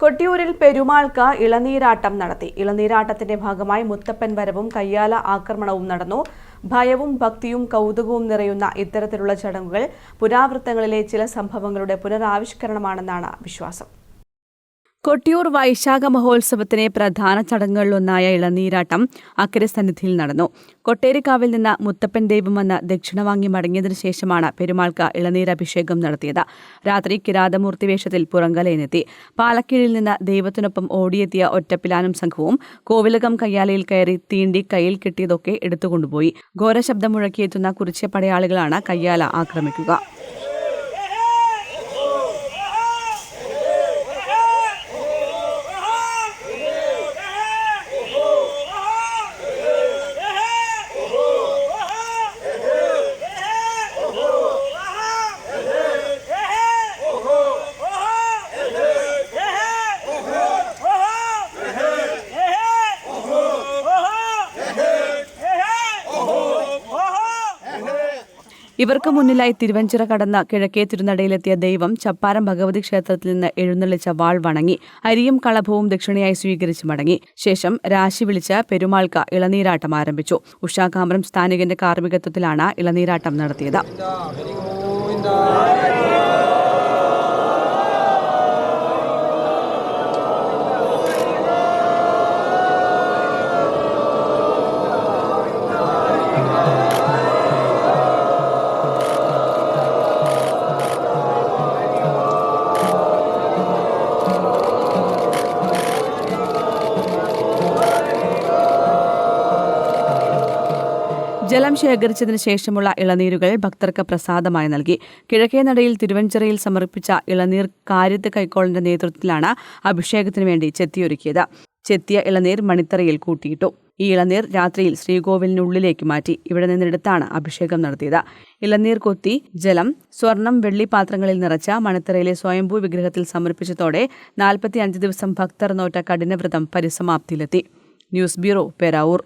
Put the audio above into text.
കൊട്ടിയൂരിൽ പെരുമാൾക്ക് ഇളനീരാട്ടം നടത്തി. ഇളനീരാട്ടത്തിന്റെ ഭാഗമായി മുത്തപ്പൻ വരവും കയ്യാല ആക്രമണവും നടന്നു. ഭയവും ഭക്തിയും കൗതുകവും നിറയുന്ന ഇത്തരത്തിലുള്ള ചടങ്ങുകൾ പുരാവൃത്തങ്ങളിലെ ചില സംഭവങ്ങളുടെ പുനരാവിഷ്കരണമാണെന്നാണ് വിശ്വാസം. കൊട്ടിയൂർ വൈശാഖ മഹോത്സവത്തിലെ പ്രധാന ചടങ്ങുകളിലൊന്നായ ഇളനീരാട്ടം അക്കരെ സന്നിധിയിൽ നടന്നു. കൊട്ടേരിക്കാവിൽ നിന്ന് മുത്തപ്പൻ ദൈവം വന്ന് ദക്ഷിണ വാങ്ങി മടങ്ങിയതിനു ശേഷമാണ് പെരുമാൾക്ക് ഇളനീരഭിഷേകം നടത്തിയത്. രാത്രി കിരാതമൂർത്തി വേഷത്തിൽ പുറങ്കലയിലെത്തി. പാലക്കീഴിൽ നിന്ന് ദൈവത്തിനൊപ്പം ഓടിയെത്തിയ ഒറ്റപ്പിലാനും സംഘവും കോവിലകം കയ്യാലയിൽ കയറി തീണ്ടി കയ്യിൽ കിട്ടിയതൊക്കെ എടുത്തുകൊണ്ടുപോയി. ഘോരശബ്ദം മുഴക്കിയെത്തുന്ന കുറിച്യ പടയാളികളാണ് കയ്യാല ആക്രമിക്കുക. ഇവർക്ക് മുന്നിലായി തിരുവഞ്ചിറ കടന്ന കിഴക്കേ തിരുനടയിലെത്തിയ ദൈവം ചപ്പാരം ഭഗവതി ക്ഷേത്രത്തിൽ നിന്ന് എഴുന്നള്ളിച്ച വാൾ വണങ്ങി അരിയും കളഭവും ദക്ഷിണയായി സ്വീകരിച്ച് മടങ്ങി. ശേഷം രാശി വിളിച്ച് പെരുമാൾക്ക് ഇളനീരാട്ടം ആരംഭിച്ചു. ഉഷാകാമരം സ്ഥാനികന്റെ കാർമ്മികത്വത്തിലാണ് ഇളനീരാട്ടം നടത്തിയത്. ജലം ശേഖരിച്ചതിന് ശേഷമുള്ള ഇളനീരുകൾ ഭക്തർക്ക് പ്രസാദമായി നൽകി. കിഴക്കേ നടയിൽ തിരുവഞ്ചിറയിൽ സമർപ്പിച്ച ഇളനീർ കാര്യത്ത് കൈക്കോളിന്റെ നേതൃത്വത്തിലാണ് അഭിഷേകത്തിനു വേണ്ടി ചെത്തിയൊരുക്കിയത്. ചെത്തിയ ഇളനീർ മണിത്തറയിൽ കൂട്ടിയിട്ടു. ഈ ഇളനീർ രാത്രിയിൽ ശ്രീകോവിലിനുള്ളിലേക്ക് മാറ്റി. ഇവിടെ നിന്നെടുത്താണ് അഭിഷേകം നടത്തിയത്. ഇളനീർ കൊത്തി ജലം സ്വർണം വെള്ളി പാത്രങ്ങളിൽ നിറച്ച മണിത്തറയിലെ സ്വയംഭൂ വിഗ്രഹത്തിൽ സമർപ്പിച്ചതോടെ 45 ദിവസം ഭക്തർ നോറ്റ കഠിനവ്രതം പരിസമാപ്തിയിലെത്തി. News bureau, Peravoor.